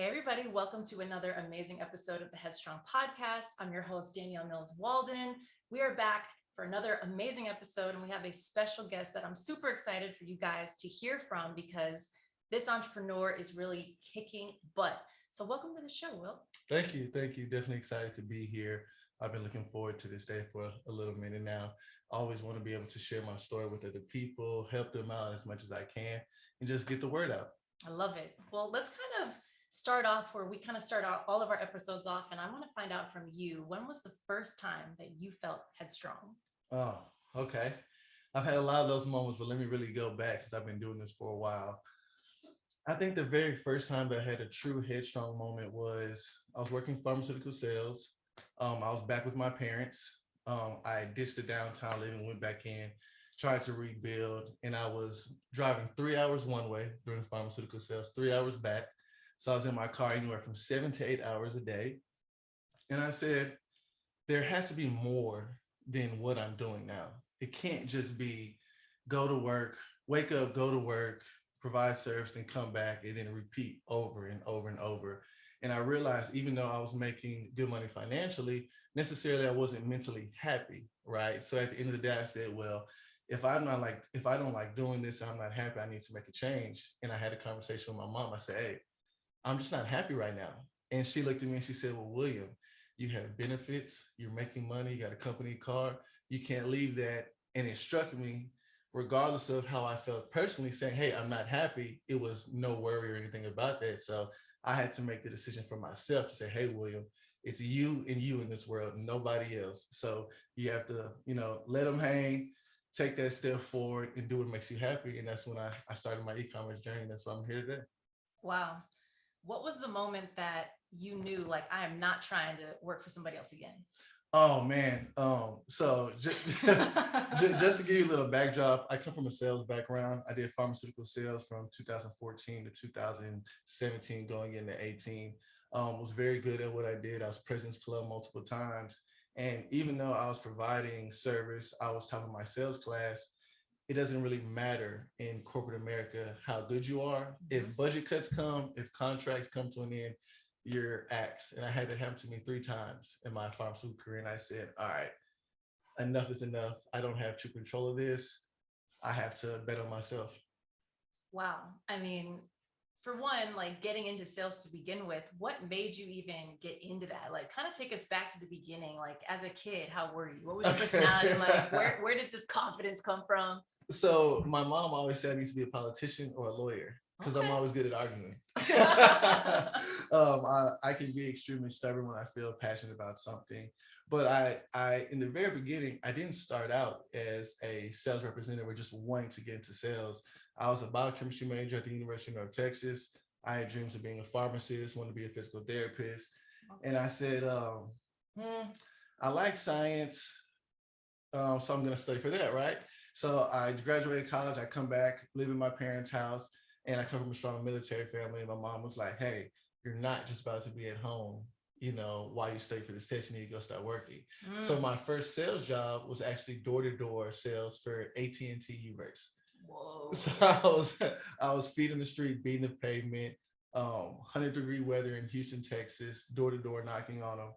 Hey, everybody, welcome to another amazing episode of the Headstrong podcast. I'm your host, Danielle Mills Walden. We are back for another amazing episode, and we have a special guest that I'm super excited for you guys to hear from because this entrepreneur is really kicking butt. So, welcome to the show, Will. Thank you. Thank you. Definitely excited to be here. I've been looking forward to this day for a little minute now. I always want to be able to share my story with other people, help them out as much as I can, and just get the word out. I love it. Well, let's kind of start off where we kind of start out all of our episodes off. And I want to find out from you, when was the first time that you felt headstrong? Oh, okay. I've had a lot of those moments, but let me really go back since I've been doing this for a while. I think the very first time that I had a true headstrong moment was I was working pharmaceutical sales. I was back with my parents. I ditched the downtown living, went back in, tried to rebuild, and I was driving 3 hours one way during pharmaceutical sales, 3 hours back. So I was in my car anywhere from 7 to 8 hours a day. And I said, there has to be more than what I'm doing now. It can't just be go to work, wake up, go to work, provide service, and come back and then repeat over and over and over. And I realized even though I was making good money financially, necessarily I wasn't mentally happy, right? So at the end of the day, I said, well, if I don't like doing this and I'm not happy, I need to make a change. And I had a conversation with my mom. I said, hey, I'm just not happy right now. And she looked at me and she said, well, William, you have benefits, you're making money, you got a company car, you can't leave that. And it struck me, regardless of how I felt personally, saying, hey, I'm not happy, it was no worry or anything about that. So I had to make the decision for myself to say, hey, William, it's you and you in this world, nobody else. So you have to, let them hang, take that step forward and do what makes you happy. And that's when I started my e-commerce journey. That's why I'm here today. Wow. What was the moment that you knew, like, I am not trying to work for somebody else again? Oh man. So just to give you a little backdrop, I come from a sales background. I did pharmaceutical sales from 2014 to 2017, going into 18. Was very good at what I did. I was President's Club multiple times. And even though I was providing service, I was top of my sales class. It doesn't really matter in corporate America how good you are. If budget cuts come, if contracts come to an end, you're axed. And I had that happen to me 3 times in my pharmaceutical career. And I said, all right, enough is enough. I don't have true control of this. I have to bet on myself. Wow. I mean, for one, like getting into sales to begin with, what made you even get into that? Like, kind of take us back to the beginning. Like, as a kid, how were you? What was your personality like? Where does this confidence come from? So my mom always said I need to be a politician or a lawyer because I'm Okay. always good at arguing. I can be extremely stubborn when I feel passionate about something. But in the very beginning, I didn't start out as a sales representative or just wanting to get into sales. I was a biochemistry major at the University of North Texas. I had dreams of being a pharmacist, wanted to be a physical therapist. And I said, I like science, so I'm going to study for that, right? So I graduated college. I come back, live in my parents' house, and I come from a strong military family. And my mom was like, "Hey, you're not just about to be at home, while you study for this test. You need to go start working." So my first sales job was actually door-to-door sales for AT&T Uverse. Whoa. So I was feet in the street, beating the pavement, 100-degree weather in Houston, Texas, door-to-door knocking on them,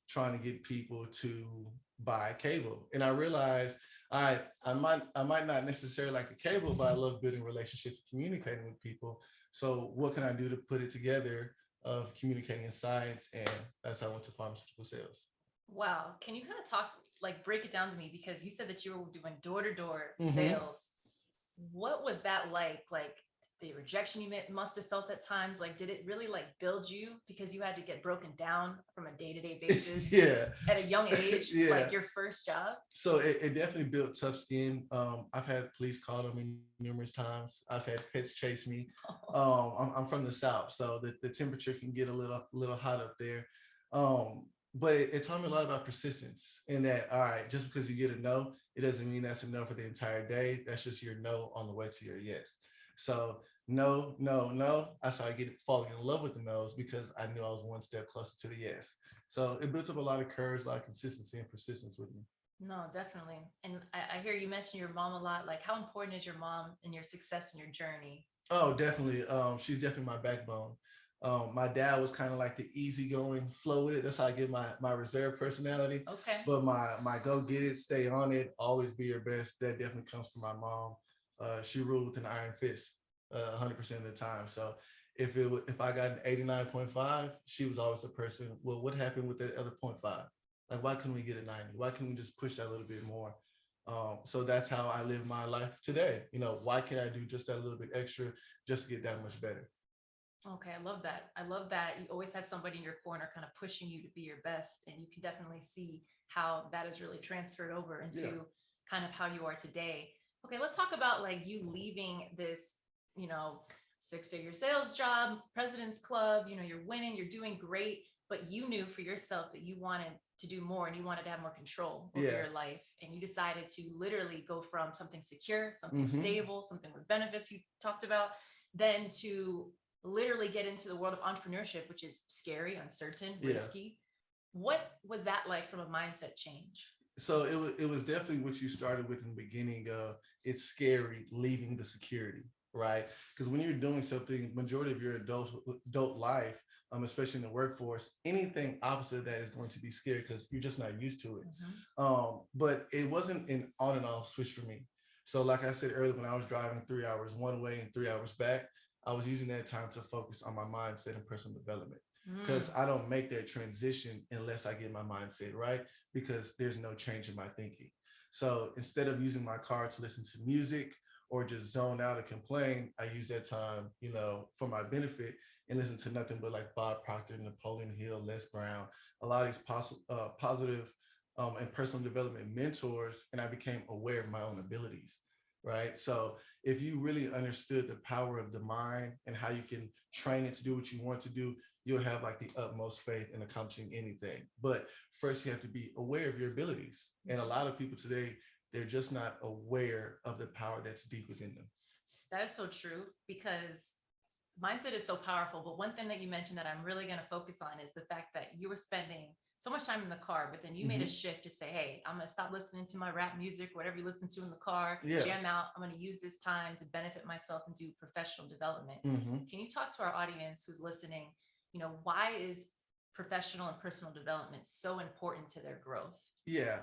trying to get people to buy cable. And I realized, all right, I might not necessarily like the cable, but I love building relationships, communicating with people. So what can I do to put it together of communicating in science? And that's how I went to pharmaceutical sales. Wow. Can you kind of talk, like break it down to me? Because you said that you were doing door-to-door Mm-hmm. sales. What was that like? Like the rejection you must have felt at times. Like, did it really like build you because you had to get broken down from a day-to-day basis Yeah. at a young age, Yeah. like your first job? So it definitely built tough skin. I've had police call on me numerous times. I've had pets chase me. I'm from the South, so the temperature can get a little hot up there. But it taught me a lot about persistence and that, all right, just because you get a no, it doesn't mean that's enough for the entire day. That's just your no on the way to your yes. So no, no, no. I started falling in love with the no's because I knew I was one step closer to the yes. So it built up a lot of courage, a lot of consistency and persistence with me. No, definitely. And I hear you mention your mom a lot. Like, how important is your mom in your success and your journey? Oh, definitely. She's definitely my backbone. My dad was kind of like the easygoing flow with it. That's how I get my reserve personality. Okay. But my go get it, stay on it, always be your best. That definitely comes from my mom. She ruled with an iron fist, 100% of the time. So if I got an 89.5, she was always the person. Well, what happened with that other 0.5? Like, why couldn't we get a 90? Why can't we just push that a little bit more? So that's how I live my life today. Why can't I do just that little bit extra just to get that much better? Okay, I love that. I love that you always had somebody in your corner kind of pushing you to be your best. And you can definitely see how that is really transferred over into kind of how you are today. Okay, let's talk about like you leaving this, you know, six-figure sales job, President's Club, you're winning, you're doing great, but you knew for yourself that you wanted to do more and you wanted to have more control over your life. And you decided to literally go from something secure, something stable, something with benefits you talked about, then to literally get into the world of entrepreneurship, which is scary, uncertain, risky. What was that like from a mindset change? So it was definitely what you started with in the beginning of it's scary leaving the security, right? Because when you're doing something, majority of your adult life, especially in the workforce, anything opposite of that is going to be scary because you're just not used to it. But it wasn't an on and off switch for me. So like I said earlier, when I was driving 3 hours one way and 3 hours back, I was using that time to focus on my mindset and personal development because I don't make that transition unless I get my mindset right, because there's no change in my thinking. So instead of using my car to listen to music or just zone out and complain, I use that time, for my benefit and listen to nothing but like Bob Proctor, Napoleon Hill, Les Brown, a lot of these positive and personal development mentors, and I became aware of my own abilities. Right. So if you really understood the power of the mind and how you can train it to do what you want to do, you'll have like the utmost faith in accomplishing anything. But first, you have to be aware of your abilities. And a lot of people today, they're just not aware of the power that's deep within them. That is so true because mindset is so powerful. But one thing that you mentioned that I'm really going to focus on is the fact that you were spending so much time in the car, but then you made a shift to say, hey, I'm going to stop listening to my rap music, whatever you listen to in the car, jam out. I'm going to use this time to benefit myself and do professional development. Can you talk to our audience who's listening? Why is professional and personal development so important to their growth? Yeah.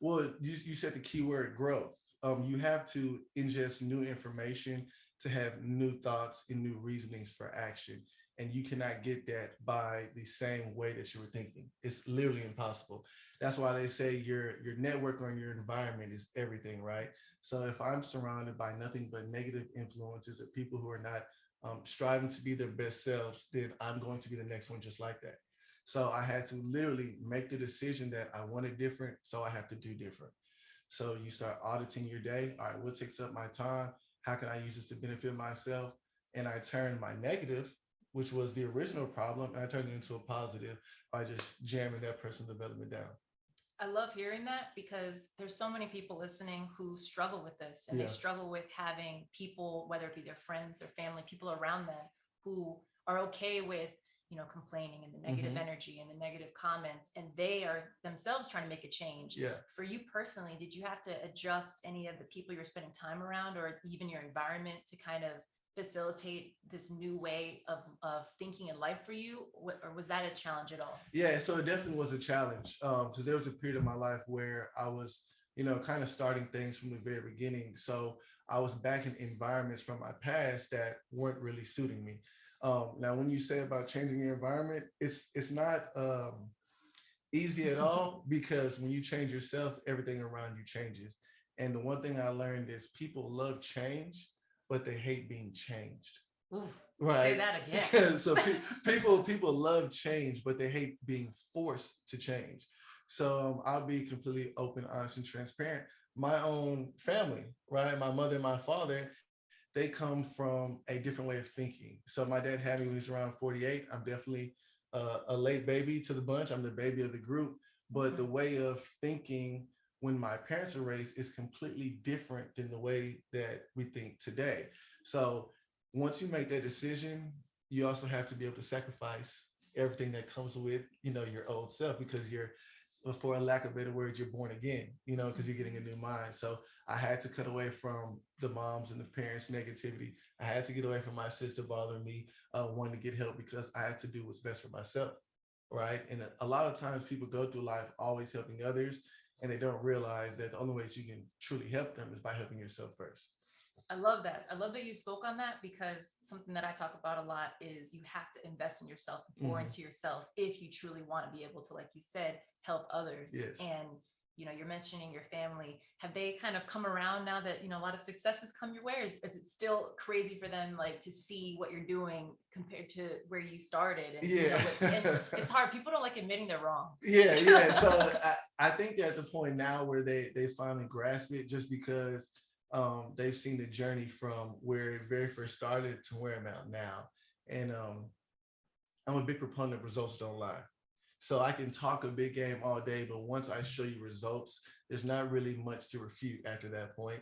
Well, you said the keyword growth. You have to ingest new information to have new thoughts and new reasonings for action. And you cannot get that by the same way that you were thinking. It's literally impossible. That's why they say your network or your environment is everything, right? So if I'm surrounded by nothing but negative influences of people who are not striving to be their best selves, then I'm going to be the next one just like that. So I had to literally make the decision that I wanted different, so I have to do different. So you start auditing your day. All right, what takes up my time? How can I use this to benefit myself? And I turned my negative, which was the original problem, and I turned it into a positive by just jamming that personal development down. I love hearing that because there's so many people listening who struggle with this and they struggle with having people, whether it be their friends, their family, people around them who are okay with, complaining and the negative energy and the negative comments, and they are themselves trying to make a change. For you personally, did you have to adjust any of the people you're spending time around or even your environment to kind of facilitate this new way of thinking in life for you, or was that a challenge at all? Yeah, so it definitely was a challenge because there was a period of my life where I was, kind of starting things from the very beginning. So I was back in environments from my past that weren't really suiting me. Now, when you say about changing your environment, it's not easy at all because when you change yourself, everything around you changes. And the one thing I learned is people love change, but they hate being changed. Ooh, right. Say that again. So people love change, but they hate being forced to change. So I'll be completely open, honest, and transparent. My own family, right? My mother and my father, they come from a different way of thinking. So my dad had me when he was around 48. I'm definitely a late baby to the bunch. I'm the baby of the group. But the way of thinking when my parents were raised is completely different than the way that we think today. So once you make that decision, you also have to be able to sacrifice everything that comes with, your old self, because for a lack of better words, you're born again, because you're getting a new mind. So I had to cut away from the moms and the parents' negativity. I had to get away from my sister bothering me, wanting to get help because I had to do what's best for myself. Right. And a lot of times people go through life always helping others, and they don't realize that the only ways you can truly help them is by helping yourself first. I love that. I love that you spoke on that, because something that I talk about a lot is you have to invest in yourself and pour into yourself if you truly want to be able to, like you said, help others. Yes. And, you're mentioning your family. Have they kind of come around now that, a lot of successes come your way? Or is it still crazy for them, like, to see what you're doing compared to where you started? And, Yeah. and it's hard. People don't like admitting they're wrong. Yeah. Yeah. So I think they're at the point now where they finally grasp it, just because they've seen the journey from where it very first started to where I'm at now. And I'm a big proponent of results don't lie. So I can talk a big game all day, but once I show you results, there's not really much to refute after that point.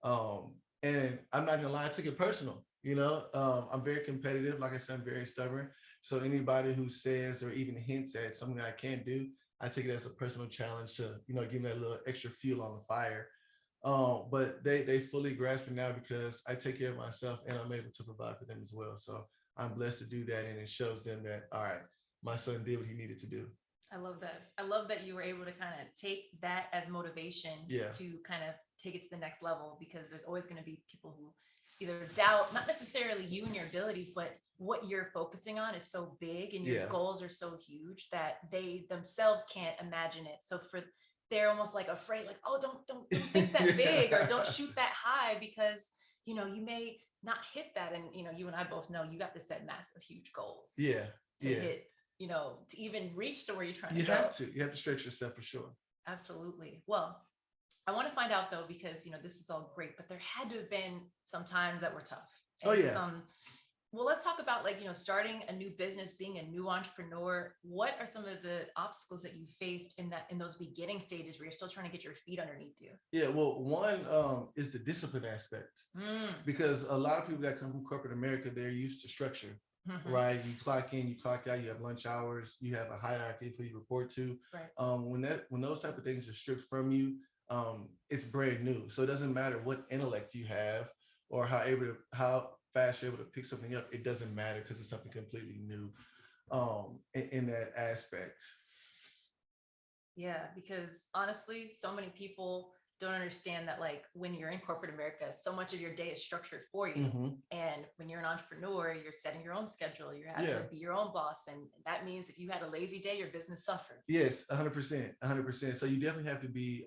And I'm not gonna lie, I took it personal. I'm very competitive. Like I said, I'm very stubborn. So anybody who says or even hints at something I can't do, I take it as a personal challenge to, give me a little extra fuel on the fire. But they fully grasp it now because I take care of myself and I'm able to provide for them as well. So I'm blessed to do that, and it shows them that, all right, my son did what he needed to do. I love that. I love that you were able to kind of take that as motivation to kind of take it to the next level, because there's always going to be people who either doubt, not necessarily you and your abilities, but what you're focusing on is so big and your goals are so huge that they themselves can't imagine it. So they're almost like afraid, like, oh, don't think that big, or don't shoot that high, because, you may not hit that. And, you and I both know you got to set massive, huge goals to hit, to even reach to where you're trying to go. You have to stretch yourself for sure. Absolutely. Well, I want to find out though, because, this is all great, but there had to have been some times that were tough. And well, let's talk about, like, starting a new business, being a new entrepreneur. What are some of the obstacles that you faced in those beginning stages where you're still trying to get your feet underneath you? Yeah, well, one is the discipline aspect, because a lot of people that come from corporate America, they're used to structure, right? You clock in, you clock out, you have lunch hours, you have a hierarchy who you report to. Right. When those type of things are stripped from you, it's brand new. So it doesn't matter what intellect you have or how fast you're able to pick something up. It doesn't matter because it's something completely new in that aspect. Yeah, because honestly, so many people don't understand that, like, when you're in corporate America, so much of your day is structured for you. And when you're an entrepreneur, you're setting your own schedule. You have to be your own boss. And that means if you had a lazy day, your business suffered. Yes, 100%, 100%. So you definitely have to be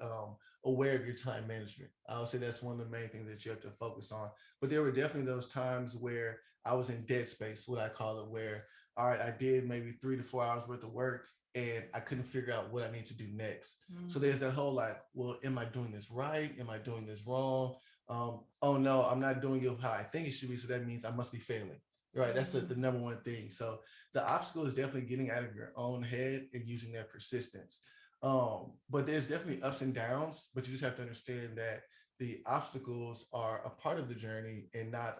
aware of your time management. I would say that's one of the main things that you have to focus on. But there were definitely those times where I was in dead space, what I call it, where, all right, I did maybe 3 to 4 hours worth of work, and I couldn't figure out what I need to do next. So there's that whole, like, well, am I doing this right? Am I doing this wrong? Oh no, I'm not doing it how I think it should be. So that means I must be failing. Right. That's the number one thing. So the obstacle is definitely getting out of your own head and using that persistence. But there's definitely ups and downs, but you just have to understand that the obstacles are a part of the journey and not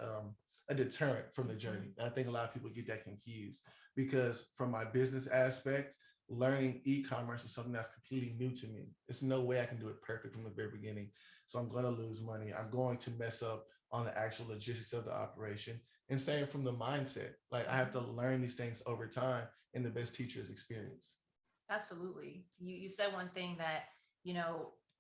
a deterrent from the journey. And I think a lot of people get that confused, because from my business aspect, learning e-commerce was something that's completely new to me. There's no way I can do it perfect from the very beginning. So I'm going to lose money. I'm going to mess up on the actual logistics of the operation. And same from the mindset. Like, I have to learn these things over time, and the best teacher is experience. Absolutely. You said one thing that,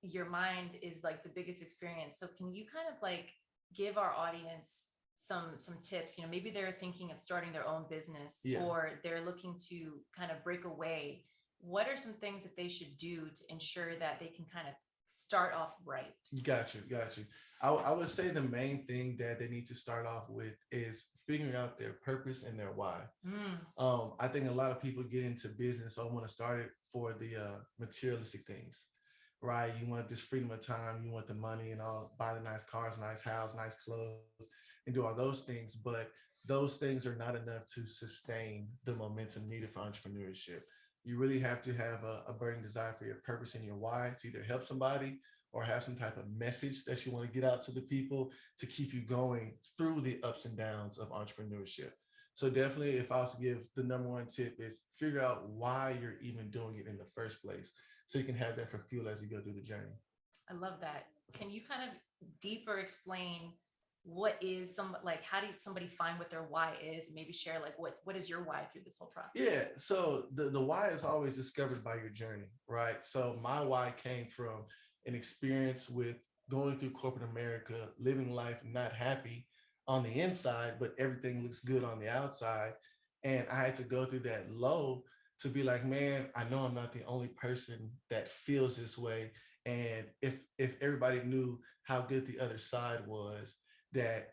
your mind is like the biggest experience. So can you kind of like give our audience some tips? Maybe they're thinking of starting their own business, or they're looking to kind of break away. What are some things that they should do to ensure that they can kind of start off right? Got you. I would say the main thing that they need to start off with is figuring out their purpose and their why. I think a lot of people get into business or want to start it for the materialistic things, right? You want this freedom of time, you want the money and all, buy the nice cars, nice house, nice clothes, and do all those things. But those things are not enough to sustain the momentum needed for entrepreneurship. You really have to have a burning desire for your purpose and your why to either help somebody or have some type of message that you want to get out to the people to keep you going through the ups and downs of entrepreneurship. So definitely, if I was to give the number one tip, is figure out why you're even doing it in the first place. so you can have that for fuel as you go through the journey. I love that. Can you kind of deeper explain what is how do somebody find what their why is, and maybe share like what is your why through this whole process? Yeah, so the why is always discovered by your journey, right? So my why came from an experience with going through corporate America, living life not happy on the inside, but everything looks good on the outside. And I had to go through that low to be like, man, I know I'm not the only person that feels this way. And if everybody knew how good the other side was, that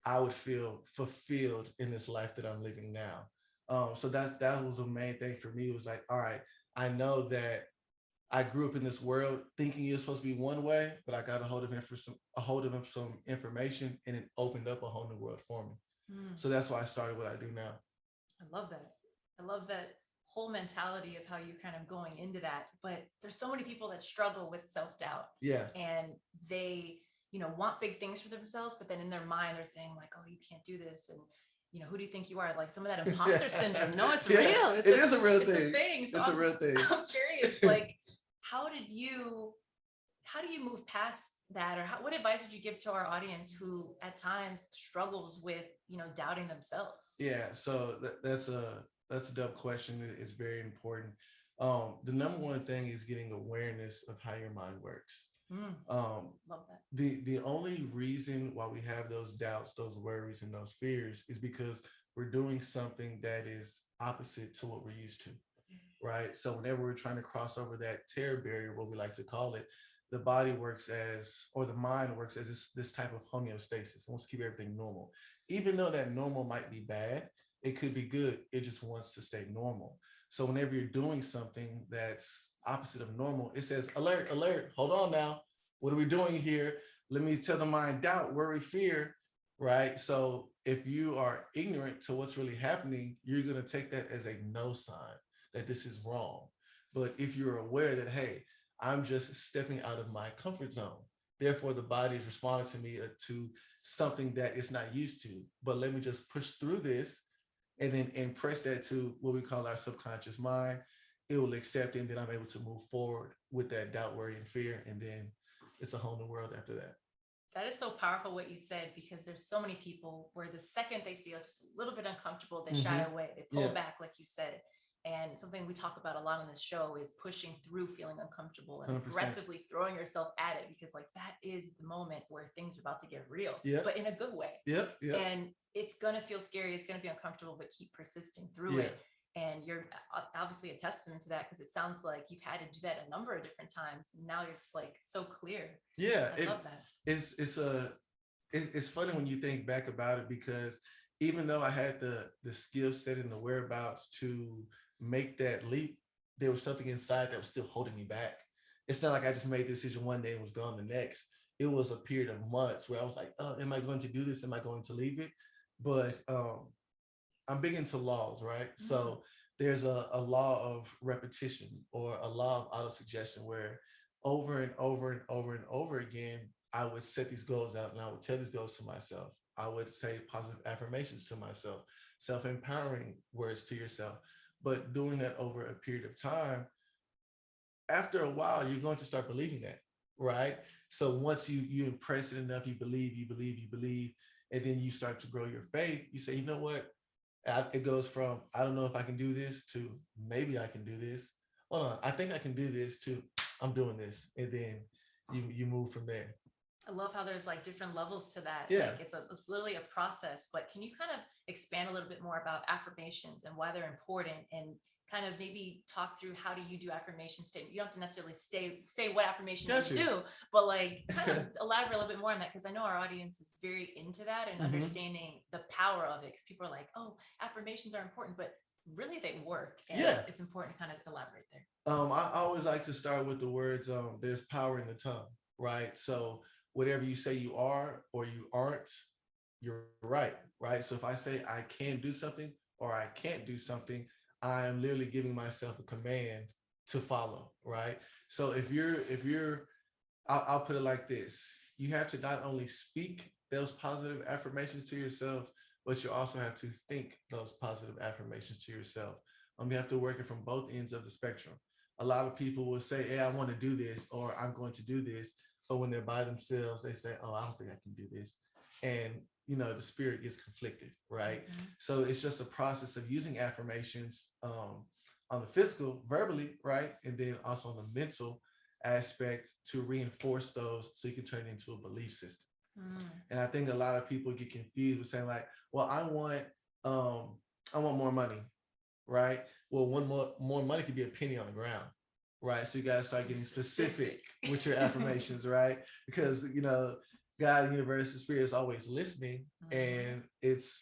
I would feel fulfilled in this life that I'm living now. So that was the main thing for me. It was like, all right, I know that I grew up in this world thinking you're supposed to be one way, but I got a hold of some information, and it opened up a whole new world for me. So that's why I started what I do now. I love that. I love that whole mentality of how you're kind of going into that. But there's so many people that struggle with self-doubt. Yeah. And they, want big things for themselves, but then in their mind, they're saying like, oh, you can't do this. And, who do you think you are? Like some of that imposter syndrome. No, it's real. It is a real thing. So it's a real thing. I'm curious, like, how do you move past that? Or what advice would you give to our audience who at times struggles with, doubting themselves? Yeah. So that's a dope question. It's very important. The number one thing is getting awareness of how your mind works. Love that. The only reason why we have those doubts, those worries, and those fears is because we're doing something that is opposite to what we're used to, right? So whenever we're trying to cross over that terror barrier, what we like to call it, the body works as, or the mind works as this type of homeostasis. It wants to keep everything normal. Even though that normal might be bad, it could be good. It just wants to stay normal. So whenever you're doing something that's opposite of normal, it says, alert, alert, hold on now. What are we doing here? Let me tell the mind, doubt, worry, fear, right? So if you are ignorant to what's really happening, you're going to take that as a no sign that this is wrong. But if you're aware that, hey, I'm just stepping out of my comfort zone, therefore the body is responding to me to something that it's not used to, but let me just push through this and then impress that to what we call our subconscious mind. It will accept it, and then I'm able to move forward with that doubt, worry, and fear. And then it's a whole new world after that. That is so powerful what you said, because there's so many people where the second they feel just a little bit uncomfortable, they shy away, they pull back, like you said. And something we talk about a lot on this show is pushing through feeling uncomfortable and 100%. Aggressively throwing yourself at it, because like that is the moment where things are about to get real, but in a good way. And it's going to feel scary. It's going to be uncomfortable, but keep persisting through it. And you're obviously a testament to that, because it sounds like you've had to do that a number of different times. And now you're like so clear. Yeah. I love that. It's funny when you think back about it, because even though I had the skill set and the whereabouts to make that leap, there was something inside that was still holding me back. It's not like I just made the decision one day and was gone the next. It was a period of months where I was like, oh, am I going to do this? Am I going to leave it? But I'm big into laws, right? So there's a law of repetition, or a law of auto-suggestion, where over and over and over and over again, I would set these goals out and I would tell these goals to myself. I would say positive affirmations to myself, self-empowering words to yourself. But doing that over a period of time, after a while, you're going to start believing that, right? So once you impress it enough, you believe, and then you start to grow your faith. You say, you know what? It goes from, I don't know if I can do this, to maybe I can do this. Hold on, I think I can do this, to I'm doing this. And then you move from there. I love how there's like different levels to that. Yeah. Like it's literally a process, but can you kind of expand a little bit more about affirmations and why they're important, and kind of maybe talk through how do you do affirmation statement? You don't have to necessarily say what affirmations you do, but like kind of elaborate a little bit more on that, because I know our audience is very into that and understanding the power of it, because people are like, oh, affirmations are important, but really they work. And it's important to kind of elaborate there. I always like to start with the words, there's power in the tongue, right? So whatever you say you are or you aren't, you're right? So if I say I can do something or I can't do something, I'm literally giving myself a command to follow, right? So if you're, I'll put it like this. You have to not only speak those positive affirmations to yourself, but you also have to think those positive affirmations to yourself. You have to work it from both ends of the spectrum. A lot of people will say, hey, I want to do this, or I'm going to do this. But when they're by themselves, they say, oh, I don't think I can do this. And, the spirit gets conflicted, right? Mhm. So it's just a process of using affirmations on the physical, verbally, right? And then also on the mental aspect to reinforce those so you can turn it into a belief system. Mm. And I think a lot of people get confused with saying like, well, um, I want more money, right? Well, one more money could be a penny on the ground, right? So you guys start getting specific with your affirmations, right? Because God, the universe, the spirit is always listening, and it's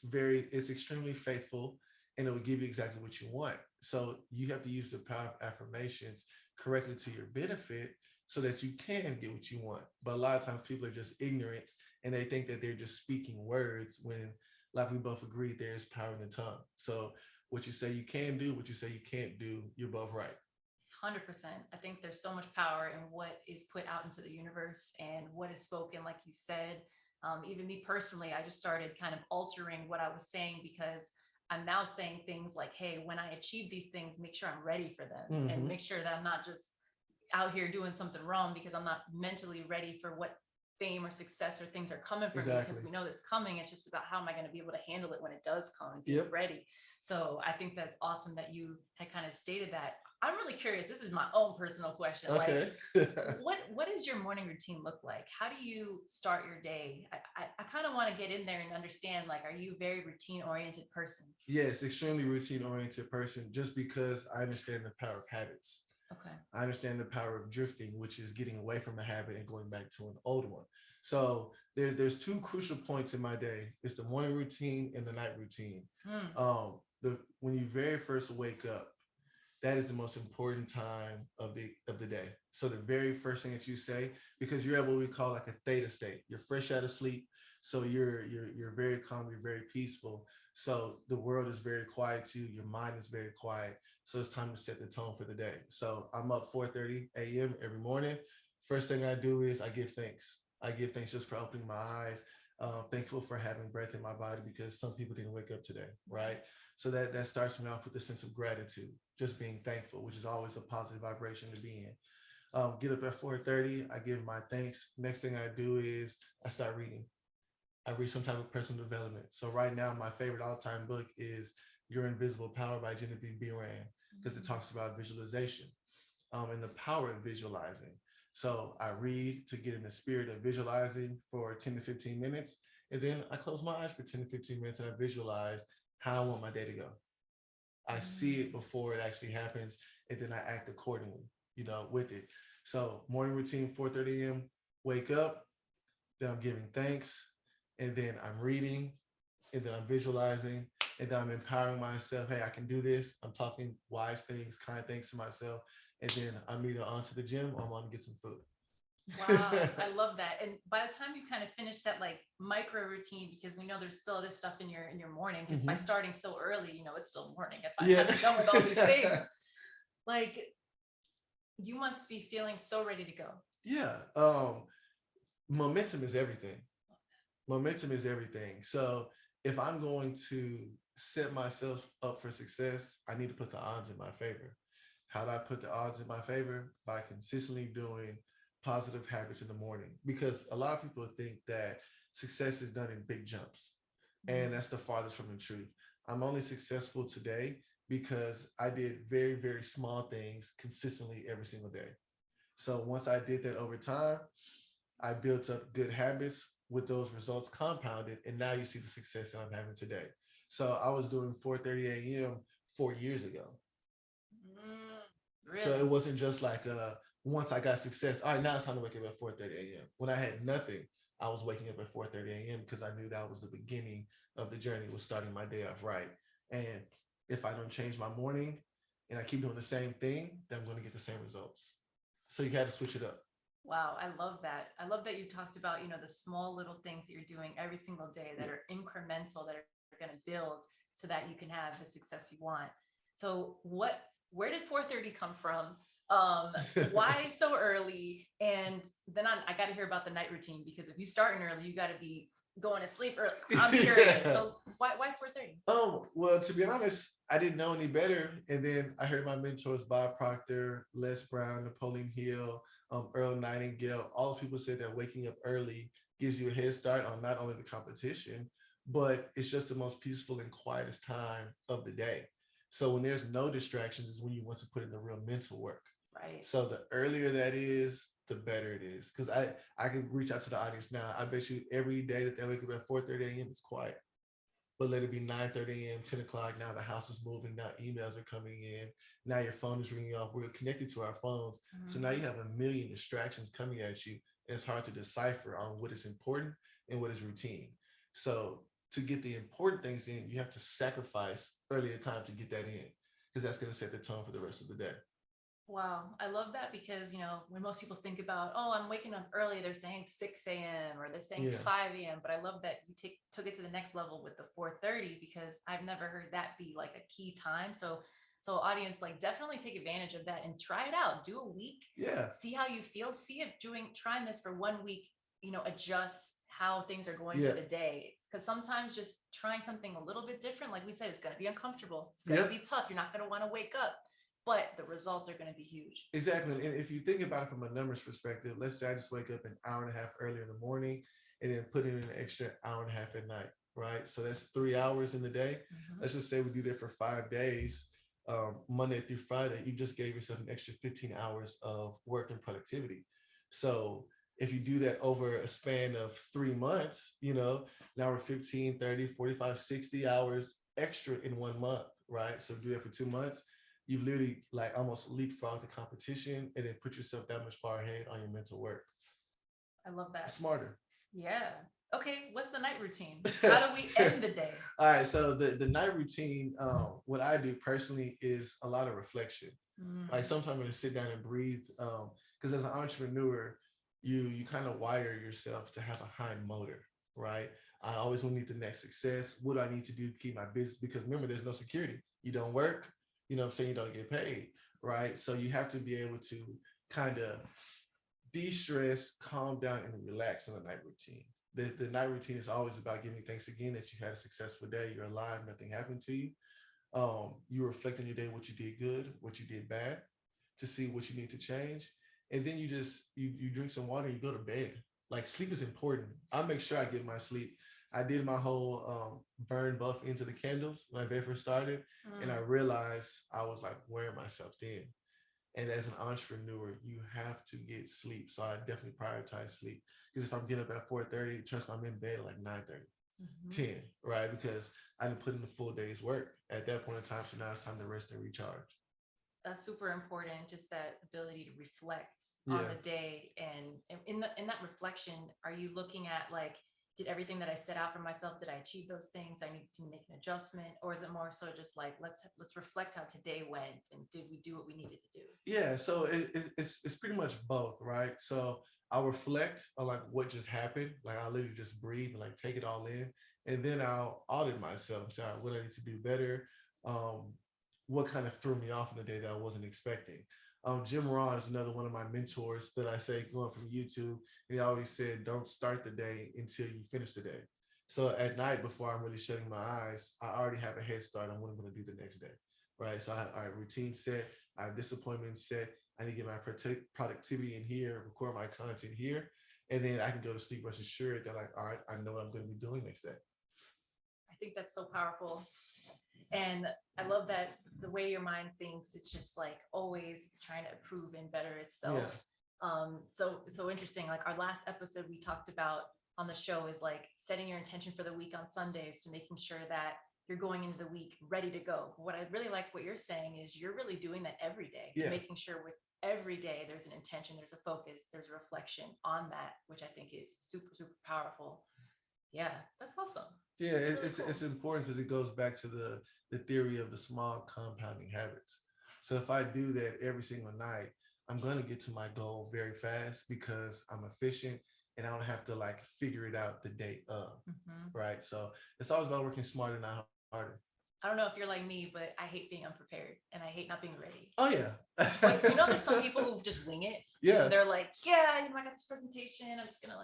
extremely faithful, and it will give you exactly what you want. So you have to use the power of affirmations correctly to your benefit so that you can get what you want. But a lot of times people are just ignorant and they think that they're just speaking words when, like we both agreed, there's power in the tongue. So what you say you can do, what you say you can't do, you're both right. 100%. I think there's so much power in what is put out into the universe and what is spoken, like you said. Even me personally, I just started kind of altering what I was saying because I'm now saying things like, hey, when I achieve these things, make sure I'm ready for them and make sure that I'm not just out here doing something wrong because I'm not mentally ready for what fame or success or things are coming for me, because we know that's coming. It's just about how am I going to be able to handle it when it does come and be ready. So I think that's awesome that you had kind of stated that. I'm really curious. This is my own personal question. Okay. Like, what does your morning routine look like? How do you start your day? I kind of want to get in there and understand, like, are you a very routine oriented person? Yes, extremely routine oriented person, just because I understand the power of habits. Okay. I understand the power of drifting, which is getting away from a habit and going back to an old one. So there's two crucial points in my day. It's the morning routine and the night routine. When you very first wake up, that is the most important time of the day. So the very first thing that you say, because you're at what we call like a theta state. You're fresh out of sleep, so you're very calm, you're very peaceful. So the world is very quiet too. Your mind is very quiet. So it's time to set the tone for the day. So I'm up 4:30 a.m. every morning. First thing I do is I give thanks. I give thanks just for opening my eyes. Thankful for having breath in my body because some people didn't wake up today, right? So that starts me off with a sense of gratitude, just being thankful, which is always a positive vibration to be in. Get up at 4:30. I give my thanks. Next thing I do is I start reading. I read some type of personal development. So right now, my favorite all-time book is Your Invisible Power by Genevieve B. Rand, because it talks about visualization and the power of visualizing. So I read to get in the spirit of visualizing for 10 to 15 minutes. And then I close my eyes for 10 to 15 minutes and I visualize how I want my day to go. I see it before it actually happens, and then I act accordingly, with it. So morning routine, 4:30 a.m., wake up, then I'm giving thanks, and then I'm reading, and then I'm visualizing, and then I'm empowering myself. Hey, I can do this. I'm talking wise things, kind things to myself, and then I'm either on to the gym or I'm on to get some food. Wow, I love that. And by the time you kind of finish that like micro routine, because we know there's still other stuff in your morning, because by starting so early, it's still morning at by the time you're done with all these things. Like, you must be feeling so ready to go. Yeah. Momentum is everything. Momentum is everything. So if I'm going to set myself up for success, I need to put the odds in my favor. How do I put the odds in my favor? By consistently doing positive habits in the morning. Because a lot of people think that success is done in big jumps. And that's the farthest from the truth. I'm only successful today because I did very, very small things consistently every single day. So once I did that over time, I built up good habits with those results compounded, and now you see the success that I'm having today. So I was doing 4:30 a.m. 4 years ago. Really? So it wasn't just like once I got success, all right, now it's time to wake up at 4:30 a.m. When I had nothing, I was waking up at 4:30 a.m. because I knew that was the beginning of the journey, was starting my day off right. And if I don't change my morning and I keep doing the same thing, then I'm going to get the same results. So you got to switch it up. Wow, I love that. I love that you talked about, the small little things that you're doing every single day that are incremental, that are going to build so that you can have the success you want. So where did 4:30 come from? Why so early? And then I got to hear about the night routine, because if you starting early, you got to be going to sleep early? I'm curious. So why 4:30? Oh, well, to be honest, I didn't know any better. And then I heard my mentors, Bob Proctor, Les Brown, Napoleon Hill, Earl Nightingale, all those people said that waking up early gives you a head start on not only the competition, but it's just the most peaceful and quietest time of the day. So when there's no distractions is when you want to put in the real mental work. Right. So the earlier that is, the better it is. Because I can reach out to the audience now. I bet you every day that they wake up at 4:30 a.m. it's quiet. But let it be 9:30 a.m., 10 o'clock. Now the house is moving. Now emails are coming in. Now your phone is ringing off. We're connected to our phones. So now you have a million distractions coming at you. And it's hard to decipher on what is important and what is routine. So to get the important things in, you have to sacrifice earlier time to get that in, because that's going to set the tone for the rest of the day. Wow, I love that because, when most people think about, oh, I'm waking up early, they're saying 6 a.m. or they're saying Yeah. 5 a.m. But I love that you took it to the next level with the 4:30 because I've never heard that be like a key time. So audience, like definitely take advantage of that and try it out. Do a week, Yeah. see how you feel. See if trying this for 1 week, adjusts how things are going Yeah. through the day. Because sometimes just trying something a little bit different, like we said, it's going to be uncomfortable. It's going to be tough. You're not going to want to wake up, but the results are going to be huge. Exactly. And if you think about it from a numbers perspective, let's say I just wake up an hour and a half earlier in the morning and then put in an extra hour and a half at night, right? So that's 3 hours in the day. Let's just say we do that for 5 days, Monday through Friday. You just gave yourself an extra 15 hours of work and productivity. So if you do that over a span of 3 months, now we're 15, 30, 45, 60 hours extra in 1 month, right? So do that for 2 months. You've literally like almost leapfrogged the competition and then put yourself that much far ahead on your mental work. I love that. Smarter. Yeah. Okay. What's the night routine? How do we end the day? All right. So the night routine, what I do personally is a lot of reflection. Like sometimes I'm going to sit down and breathe. Because as an entrepreneur, you kind of wire yourself to have a high motor, right? I always want to need the next success. What do I need to do to keep my business? Because remember, there's no security. You don't work, I'm saying, you don't get paid, right? So you have to be able to kind of de-stress, calm down, and relax in the night routine. The night routine is always about giving thanks again that you had a successful day, you're alive, nothing happened to you. You reflect on your day, what you did good, what you did bad, to see what you need to change. And then you drink some water and you go to bed. Like sleep is important. I make sure I get my sleep. I did my whole burn buff into the candles when I very first started. And I realized I was like wearing myself thin. And as an entrepreneur, you have to get sleep. So I definitely prioritize sleep. Because if I'm getting up at 4:30, trust me, I'm in bed at like 9:30, 10, right? Because I didn't put in the full day's work at that point in time. So now it's time to rest and recharge. That's super important. Just that ability to reflect on the day. And in that reflection, are you looking at like, did everything that I set out for myself, did I achieve those things? I need to make an adjustment, or is it more so just like let's reflect how today went and did we do what we needed to do? Yeah, so it's pretty much both, right? So I'll reflect on like what just happened, like I'll literally just breathe and like take it all in, and then I'll audit myself, say what I need to do better, what kind of threw me off in the day that I wasn't expecting. Jim Rohn is another one of my mentors that I say going from YouTube. And he always said, don't start the day until you finish the day. So at night, before I'm really shutting my eyes, I already have a head start on what I'm going to do the next day, right? So I have routine set, I have disappointment set. I need to get my productivity in here, record my content here, and then I can go to sleep rest assured that like, all right, I know what I'm going to be doing next day. I think that's so powerful. And I love that the way your mind thinks, it's just like always trying to improve and better itself. So interesting. Like our last episode we talked about on the show is like setting your intention for the week on Sundays to making sure that you're going into the week ready to go. What I really like what you're saying is you're really doing that every day, making sure with every day there's an intention, there's a focus, there's a reflection on that, which I think is super, super powerful. Yeah, that's awesome. Yeah, it's important because it goes back to the theory of the small compounding habits. So if I do that every single night, I'm going to get to my goal very fast because I'm efficient and I don't have to like figure it out the day of, right? So it's always about working smarter, not harder. I don't know if you're like me, but I hate being unprepared and I hate not being ready. Oh yeah. Like, there's some people who just wing it. Yeah. And they're like, yeah, I got this presentation. I'm just gonna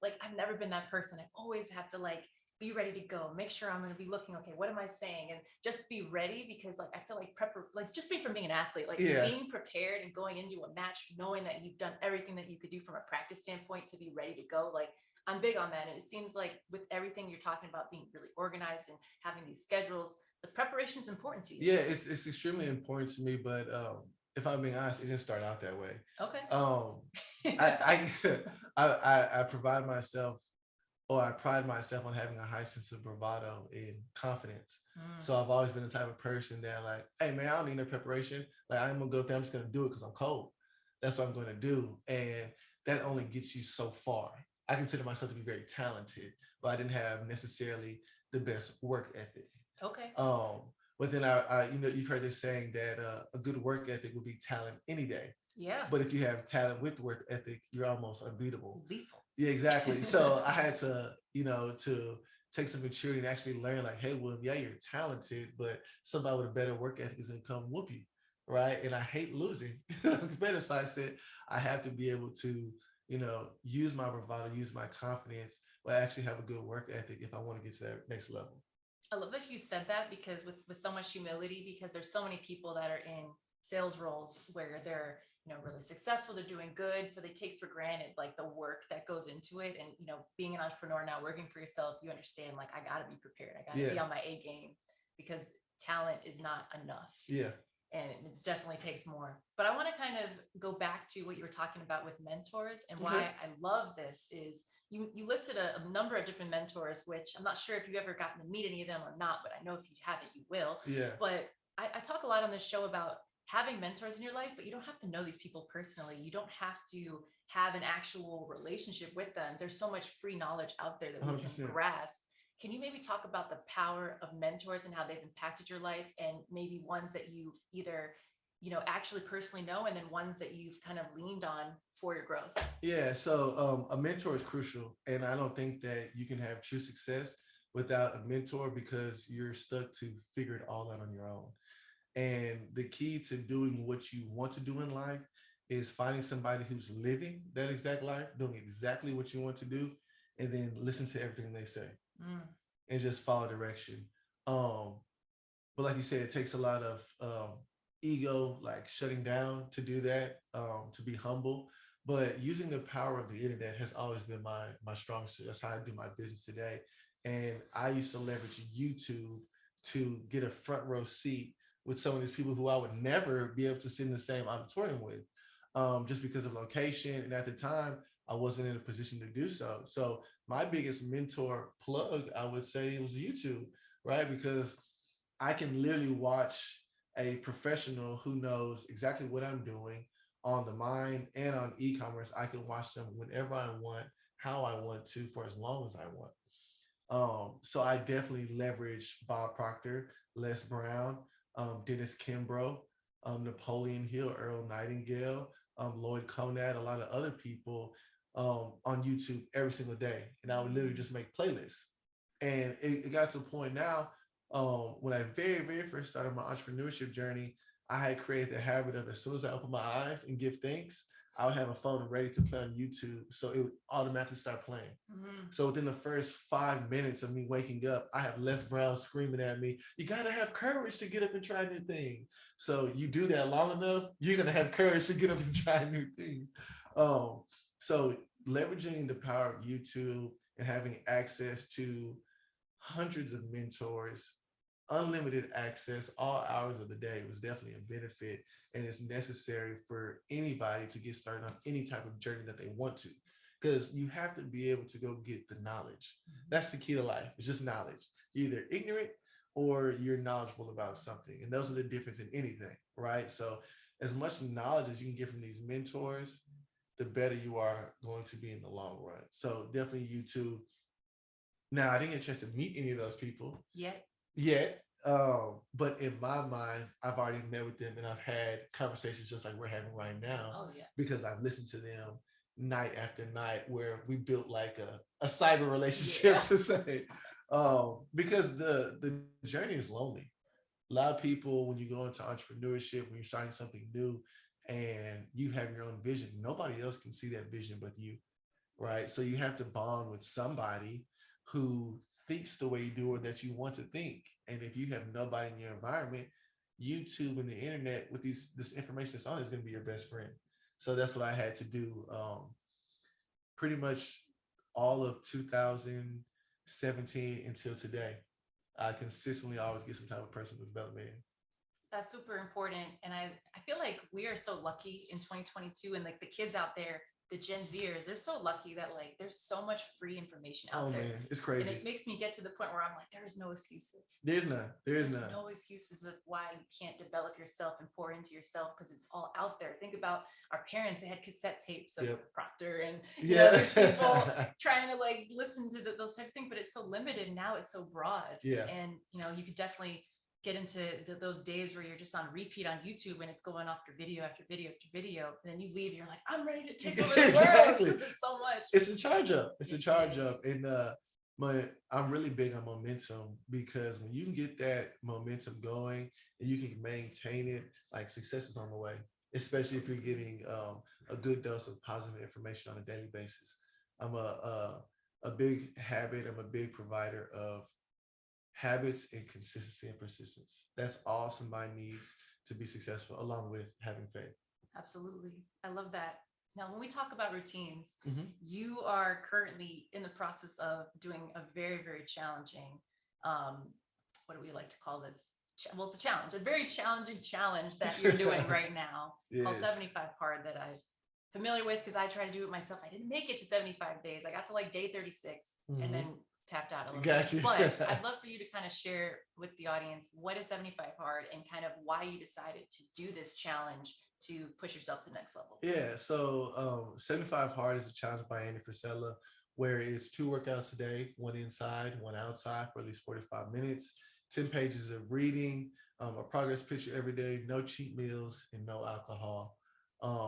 like, I've never been that person. I always have to like be ready to go, make sure I'm going to be looking okay, what am I saying, and just be ready, because like I feel like like just being from being an athlete, like being prepared and going into a match knowing that you've done everything that you could do from a practice standpoint to be ready to go. Like, I'm big on that, and it seems like with everything you're talking about, being really organized and having these schedules, the preparation is important to you. Yeah, it's extremely important to me, but if I'm being honest, it didn't start out that way. Okay. I provide myself, or I pride myself on having a high sense of bravado and confidence. So I've always been the type of person that like, hey man, I don't need no preparation. Like, I'm gonna go up there, I'm just gonna do it because I'm cold. That's what I'm gonna do. And that only gets you so far. I consider myself to be very talented, but I didn't have necessarily the best work ethic. Okay. But then I you've heard this saying that a good work ethic would be talent any day. Yeah. But if you have talent with work ethic, you're almost unbeatable. Lethal. Yeah, exactly. So I had to, to take some maturity and actually learn like, hey, William, yeah, you're talented, but somebody with a better work ethic is gonna come whoop you. Right. And I hate losing competitive. So I said, I have to be able to, use my bravado, use my confidence, but actually have a good work ethic if I want to get to that next level. I love that you said that, because with so much humility, because there's so many people that are in sales roles where they're really successful, they're doing good, so they take for granted like the work that goes into it. And being an entrepreneur now, working for yourself, you understand like, I got to be prepared, I got to be on my A game, because talent is not enough. Yeah. And it definitely takes more. But I want to kind of go back to what you were talking about with mentors, and why I love this is you listed a number of different mentors, which I'm not sure if you've ever gotten to meet any of them or not, but I know if you haven't, you will. Yeah. But I talk a lot on this show about having mentors in your life, but you don't have to know these people personally. You don't have to have an actual relationship with them. There's so much free knowledge out there that we 100%. can grasp. Can you maybe talk about the power of mentors and how they've impacted your life, and maybe ones that you've either, actually personally know, and then ones that you've kind of leaned on for your growth? Yeah. So a mentor is crucial. And I don't think that you can have true success without a mentor, because you're stuck to figure it all out on your own. And the key to doing what you want to do in life is finding somebody who's living that exact life, doing exactly what you want to do, and then listen to everything they say and just follow direction. But like you said, it takes a lot of ego, like shutting down to do that, to be humble. But using the power of the internet has always been my strong suit. That's how I do my business today. And I used to leverage YouTube to get a front row seat with some of these people who I would never be able to sit in the same auditorium with, just because of location. And at the time, I wasn't in a position to do so. So my biggest mentor plug, I would say, was YouTube, right? Because I can literally watch a professional who knows exactly what I'm doing on the mind and on e-commerce. I can watch them whenever I want, how I want to, for as long as I want. So I definitely leverage Bob Proctor, Les Brown, Dennis Kimbrough, Napoleon Hill, Earl Nightingale, Lloyd Conrad, a lot of other people on YouTube every single day. And I would literally just make playlists. And it got to a point now, when I very, very first started my entrepreneurship journey, I had created the habit of, as soon as I open my eyes and give thanks, I would have a phone ready to play on YouTube. So it would automatically start playing. So within the first 5 minutes of me waking up, I have Les Brown screaming at me, you got to have courage to get up and try new things. So you do that long enough, you're going to have courage to get up and try new things. So leveraging the power of YouTube and having access to hundreds of mentors, unlimited access, all hours of the day, was definitely a benefit, and it's necessary for anybody to get started on any type of journey that they want to, because you have to be able to go get the knowledge. That's the key to life. It's just knowledge. You're either ignorant or you're knowledgeable about something, and those are the difference in anything, right? So as much knowledge as you can get from these mentors, the better you are going to be in the long run. So definitely YouTube. Now, I didn't get a chance to meet any of those people yet. But in my mind, I've already met with them, and I've had conversations just like we're having right now, because I've listened to them night after night, where we built like a cyber relationship to say, because the journey is lonely. A lot of people, when you go into entrepreneurship, when you're starting something new and you have your own vision, nobody else can see that vision but you, right? So you have to bond with somebody who thinks the way you do or that you want to think. And if you have nobody in your environment, YouTube and the internet with this information that's on it is going to be your best friend. So that's what I had to do. Pretty much all of 2017 until today. I consistently always get some type of personal development. That's super important. And I feel like we are so lucky in 2022, and like the kids out there, the Gen Zers, they're so lucky that like there's so much free information out Oh there. man, it's And crazy. it makes me get to the point where I'm like, there's no excuses. There's none. There's none. No excuses of why you can't develop yourself and pour into yourself, because it's all out there. Think about our parents; they had cassette tapes of Proctor and you know, these people trying to like listen to those type of things. But it's so limited now; it's so broad. Yeah. And you know, you could definitely get into those days where you're just on repeat on YouTube and it's going after video after video after video, and then you leave, you're like, I'm ready to take over the exactly. world. It's so much. It's a charge up. It's a charge up, and I'm really big on momentum, because when you can get that momentum going and you can maintain it, like success is on the way. Especially if you're getting a good dose of positive information on a daily basis. I'm a big habit. I'm a big provider of habits and consistency and persistence. That's all somebody needs to be successful, along with having faith. Absolutely. I love that. Now, when we talk about routines, Mm-hmm. you are currently in the process of doing a very, very challenging, what do we like to call this? Well, it's a challenge, a very challenging challenge that you're doing right now called 75 Hard, that I'm familiar with because I try to do it myself. I didn't make it to 75 days. I got to like day 36 and then tapped out a little bit. But I'd love for you to kind of share with the audience what is 75 Hard and kind of why you decided to do this challenge to push yourself to the next level. Yeah, so 75 Hard is a challenge by Andy Frisella, where it's 2 workouts a day, 1 inside, 1 outside for at least 45 minutes, 10 pages of reading, a progress picture every day, no cheat meals, and no alcohol.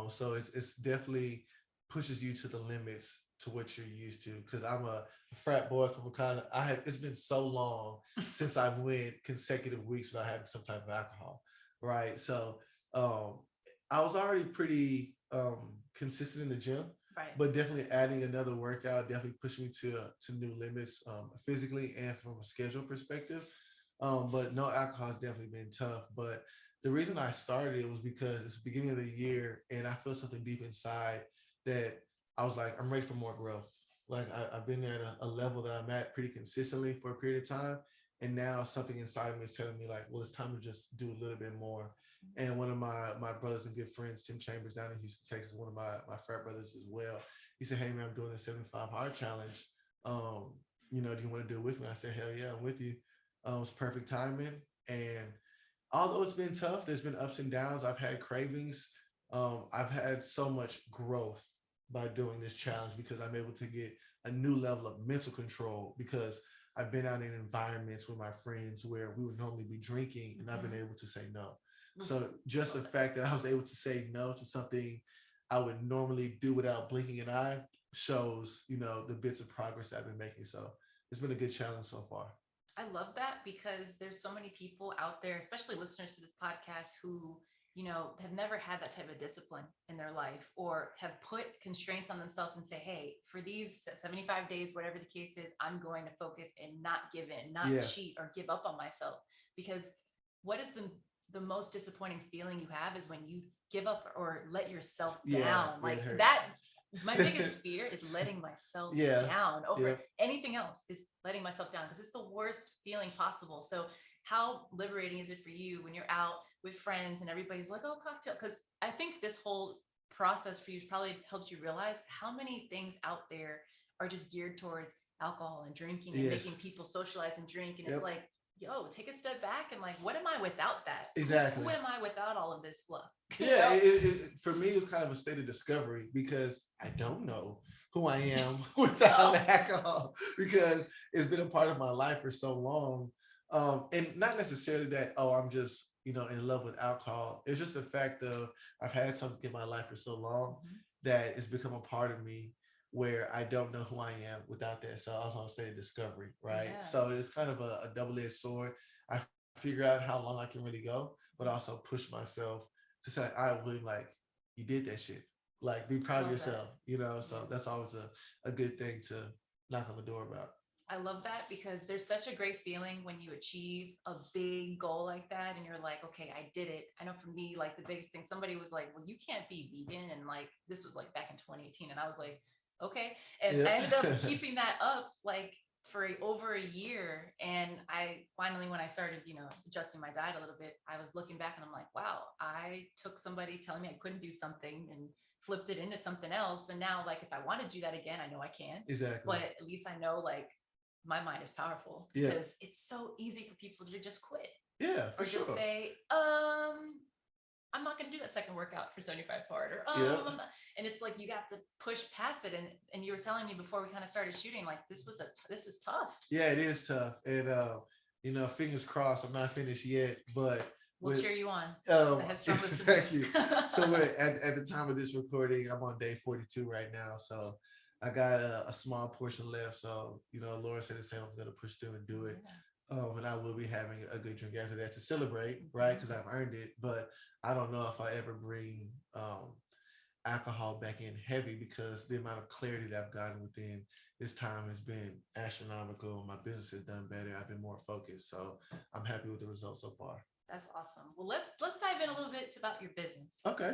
So it's definitely pushes you to the limits to what you're used to. Because I'm a frat boy from kind of it's been so long since I've went consecutive weeks without having some type of alcohol, right? So I was already pretty consistent in the gym, right, but definitely adding another workout definitely pushed me to new limits, physically and from a schedule perspective. But no alcohol has definitely been tough. But the reason I started it was because it's the beginning of the year and I feel something deep inside that I was like, I'm ready for more growth. Like I've been at a level that I'm at pretty consistently for a period of time. And now something inside of me is telling me like, well, it's time to just do a little bit more. And one of my brothers and good friends, Tim Chambers down in Houston, Texas, one of my frat brothers as well, he said, hey man, I'm doing a 75 hard challenge. Do you want to do it with me? I said, hell yeah, I'm with you. It's perfect timing. And although it's been tough, there's been ups and downs. I've had cravings. I've had so much growth by doing this challenge because I'm able to get a new level of mental control, because I've been out in environments with my friends where we would normally be drinking and I've been able to say no. So just the fact that I was able to say no to something I would normally do without blinking an eye shows, the bits of progress that I've been making. So it's been a good challenge so far. I love that because there's so many people out there, especially listeners to this podcast, who, have never had that type of discipline in their life or have put constraints on themselves and say, hey, for these 75 days, whatever the case is, I'm going to focus and not give in, not cheat or give up on myself. Because what is the most disappointing feeling you have is when you give up or let yourself down. Like that. My biggest fear is letting myself down over anything else, is letting myself down, because it's the worst feeling possible. So how liberating is it for you when you're out with friends and everybody's like, oh, cocktail? Because I think this whole process for you probably helped you realize how many things out there are just geared towards alcohol and drinking and making people socialize and drink. And it's like, yo, take a step back and like, what am I without that? Exactly. Who am I without all of this fluff? Yeah, for me, it was kind of a state of discovery because I don't know who I am without alcohol, because it's been a part of my life for so long. And not necessarily that, oh, I'm just, in love with alcohol. It's just the fact of I've had something in my life for so long that it's become a part of me where I don't know who I am without that. So I was on a state of discovery, right? So it's kind of a double-edged sword. I figure out how long I can really go, but also push myself to say, all right, William, like you did that shit. Like be proud of Love yourself, that. you know. So Yeah. that's always a good thing to knock on the door about. I love that because there's such a great feeling when you achieve a big goal like that and you're like, okay, I did it. I know for me, like the biggest thing, somebody was like, well, you can't be vegan. And like, this was like back in 2018. And I was like, okay. And Yeah. I ended up keeping that up like for over a year. And I finally, when I started, adjusting my diet a little bit, I was looking back and I'm like, wow, I took somebody telling me I couldn't do something and flipped it into something else. And now, like, if I want to do that again, I know I can. Exactly. But at least I know, like, my mind is powerful Yeah. because it's so easy for people to just quit Yeah, for or just sure. say, I'm not going to do that second workout for 75 hard or, Yeah. I'm not. And it's like, you have to push past it. And you were telling me before we kind of started shooting, like, this is tough. Yeah, it is tough. And, fingers crossed, I'm not finished yet, but We'll cheer you on. the Headstrong listeners. thank you. So we're at the time of this recording, I'm on day 42 right now. So I got a small portion left. So, Laura said the same, I'm going to push through and do it. And I will be having a good drink after that to celebrate, right? Because I've earned it. But I don't know if I ever bring alcohol back in heavy because the amount of clarity that I've gotten within this time has been astronomical. My business has done better. I've been more focused. So I'm happy with the results so far. That's awesome. Well, let's dive in a little bit about your business. Okay.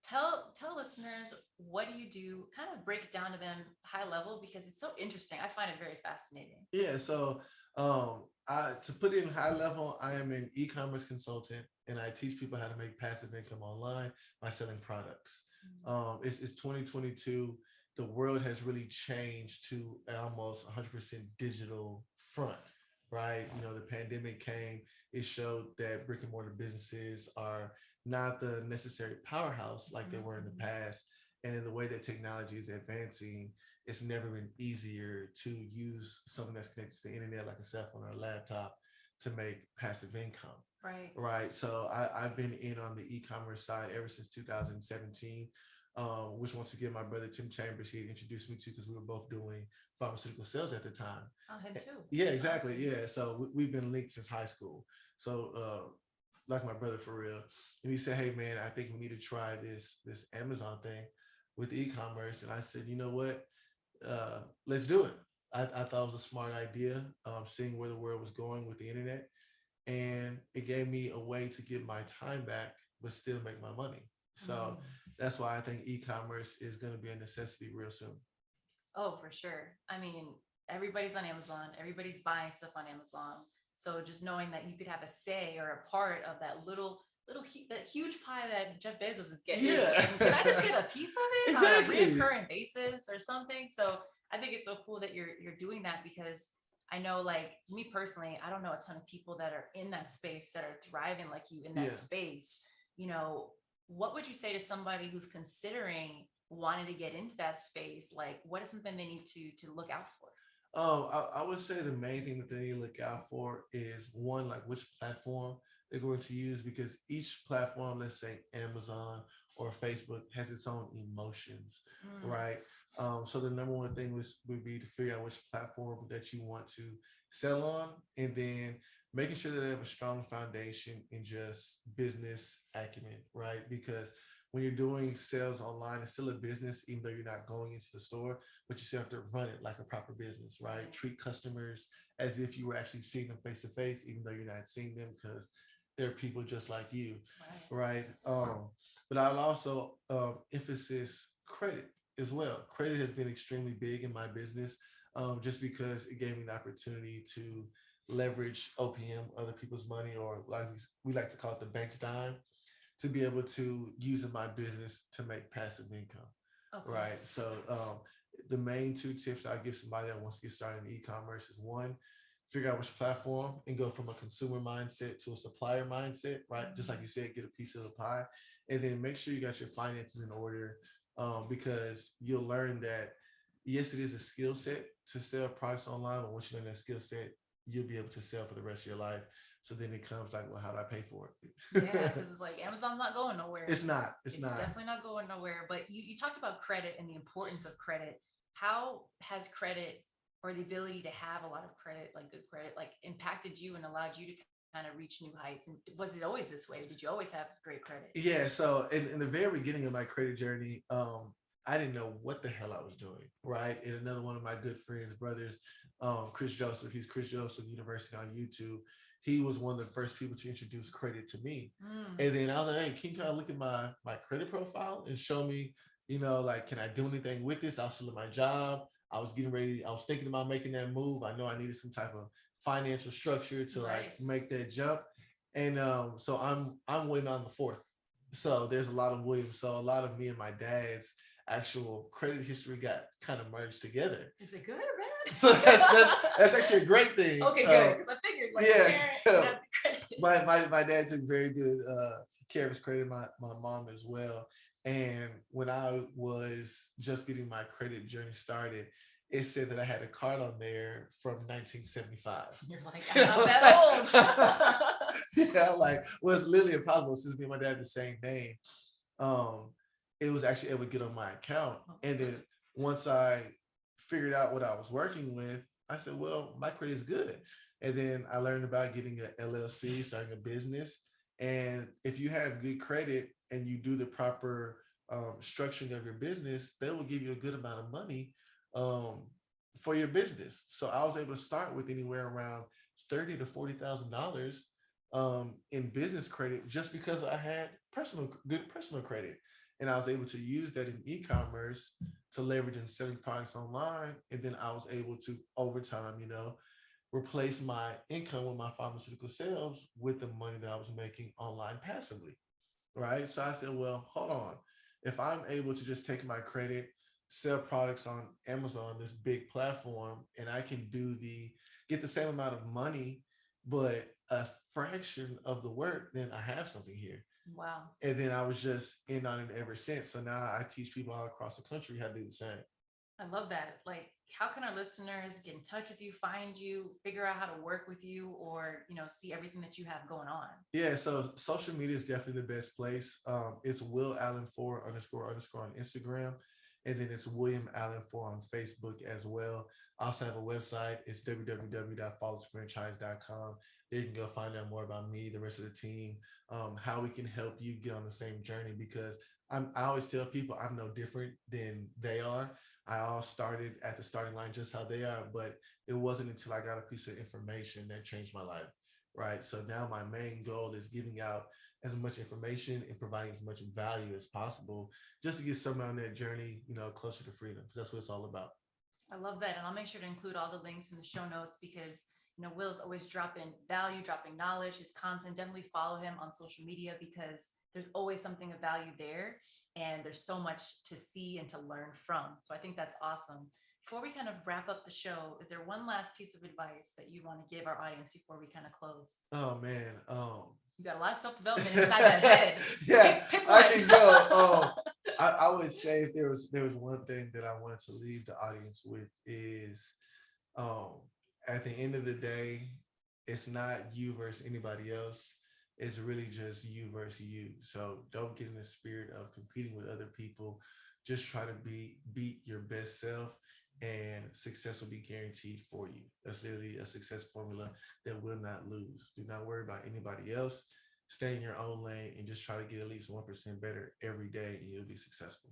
Tell listeners, what do you do? Kind of break it down to them high level because it's so interesting. I find it very fascinating. Yeah. So to put it in high level, I am an e-commerce consultant and I teach people how to make passive income online by selling products. It's 2022. The world has really changed to almost 100% digital front, right? The pandemic came, it showed that brick and mortar businesses are not the necessary powerhouse like they were in the past. And the way that technology is advancing, it's never been easier to use something that's connected to the internet, like a cell phone or a laptop, to make passive income. Right. So I've been in on the e-commerce side ever since 2017. Which once again, my brother Tim Chambers, he introduced me to because we were both doing pharmaceutical sales at the time. Oh, him too. Yeah, exactly. Yeah. So we've been linked since high school. So like my brother for real. And he said, hey man, I think we need to try this Amazon thing with e-commerce. And I said, you know what? Let's do it. I thought it was a smart idea, seeing where the world was going with the internet. And it gave me a way to get my time back, but still make my money. So that's why I think e-commerce is going to be a necessity real soon. Oh, for sure. I mean, everybody's on Amazon. Everybody's buying stuff on Amazon. So just knowing that you could have a say or a part of that that huge pie that Jeff Bezos is getting. Yeah. Can I just get a piece of it Exactly. on a reoccurring basis or something? So I think it's so cool that you're doing that because I know, like me personally, I don't know a ton of people that are in that space that are thriving like you in that space. What would you say to somebody who's considering wanting to get into that space? Like, what is something they need to look out for? I would say the main thing that they need to look out for is one, like which platform they're going to use, because each platform, let's say Amazon or Facebook, has its own emotions, right? So the number one thing would be to figure out which platform that you want to sell on, and then making sure that they have a strong foundation in just business acumen, right? Because when you're doing sales online, it's still a business, even though you're not going into the store, but you still have to run it like a proper business, right? Treat customers as if you were actually seeing them face to face, even though you're not seeing them, because they're people just like you, right? But I'll also emphasize credit as well. Credit has been extremely big in my business, just because it gave me the opportunity to leverage OPM, other people's money, or like we like to call it the bank's dime, to be able to use in my business to make passive income. Right. So the main two tips I give somebody that wants to get started in e-commerce is one, figure out which platform and go from a consumer mindset to a supplier mindset, right? Just like you said, get a piece of the pie, and then make sure you got your finances in order, because you'll learn that yes, it is a skill set to sell products online, but once you learn that skill set, you'll be able to sell for the rest of your life. So then it comes like, well, how do I pay for it? Yeah, because it's like Amazon's not going nowhere. It's not. It's not. Definitely not going nowhere. But you talked about credit and the importance of credit. How has credit or the ability to have a lot of credit, like good credit, like impacted you and allowed you to kind of reach new heights? And was it always this way? Or did you always have great credit? Yeah, so in the very beginning of my credit journey, I didn't know what the hell I was doing, right? And another one of my good friends, brothers, Chris Joseph, he's Chris Joseph University on YouTube. He was one of the first people to introduce credit to me. And then I was like, hey, can you kind of look at my credit profile and show me, like, can I do anything with this? I was still at my job. I was getting ready. I was thinking about making that move. I know I needed some type of financial structure to like make that jump. And so I'm waiting on the fourth. So there's a lot of Williams. So a lot of me and my dad's actual credit history got kind of merged together. Is it good or bad? So that's actually a great thing. Okay, good. Because I figured like yeah, my dad took very good care of his credit, my mom as well. And when I was just getting my credit journey started, it said that I had a card on there from 1975. You're like, I'm not that old. Yeah, like, well, it's literally impossible since me and my dad have the same name. It was actually able to get on my account. And then once I figured out what I was working with, I said, well, my credit is good. And then I learned about getting an LLC, starting a business. And if you have good credit and you do the proper structuring of your business, they will give you a good amount of money for your business. So I was able to start with anywhere around $30,000 to $40,000 in business credit just because I had good personal credit. And I was able to use that in e-commerce to leverage and selling products online. And then I was able to, over time, replace my income with my pharmaceutical sales with the money that I was making online passively, right? So I said, well, hold on. If I'm able to just take my credit, sell products on Amazon, this big platform, and I can get the same amount of money, but a fraction of the work, then I have something here. Wow. And then I was just in on it ever since. So now I teach people all across the country how to do the same. I love that. Like, how can our listeners get in touch with you, find you, figure out how to work with you, or, see everything that you have going on? Yeah, so social media is definitely the best place. It's Will Allen 4 __ on Instagram. And then it's William Allen 4 on Facebook as well. I also have a website. It's www.faultlessfranchise.com. There you can go find out more about me, the rest of the team, how we can help you get on the same journey, because I always tell people I'm no different than they are. I all started at the starting line just how they are, but it wasn't until I got a piece of information that changed my life, right? So now my main goal is giving out as much information and providing as much value as possible just to get someone on that journey, closer to freedom. That's what it's all about. I love that. And I'll make sure to include all the links in the show notes because, Will's always dropping value, dropping knowledge, his content. Definitely follow him on social media because there's always something of value there. And there's so much to see and to learn from. So I think that's awesome. Before we kind of wrap up the show, is there one last piece of advice that you want to give our audience before we kind of close? Oh, man. You got a lot of self-development inside that head. Yeah, pick I can go. I would say if there was one thing that I wanted to leave the audience with is at the end of the day, it's not you versus anybody else. It's really just you versus you. So don't get in the spirit of competing with other people. Just try to beat your best self, and success will be guaranteed for you. That's literally a success formula that will not lose. Do not worry about anybody else. Stay in your own lane and just try to get at least 1% better every day, and you'll be successful.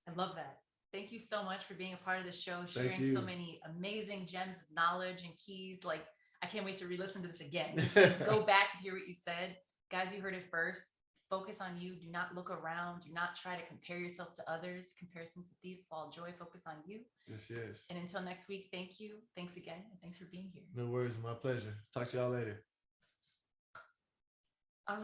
I love that. Thank you so much for being a part of the show, sharing so many amazing gems of knowledge and keys. Like, I can't wait to re-listen to this again. Just go back and hear what you said. Guys, you heard it first. Focus on you. Do not look around. Do not try to compare yourself to others. Comparison's the thief of all joy. Focus on you. Yes. And until next week, thank you. Thanks again. And thanks for being here. No worries. My pleasure. Talk to y'all later. All right.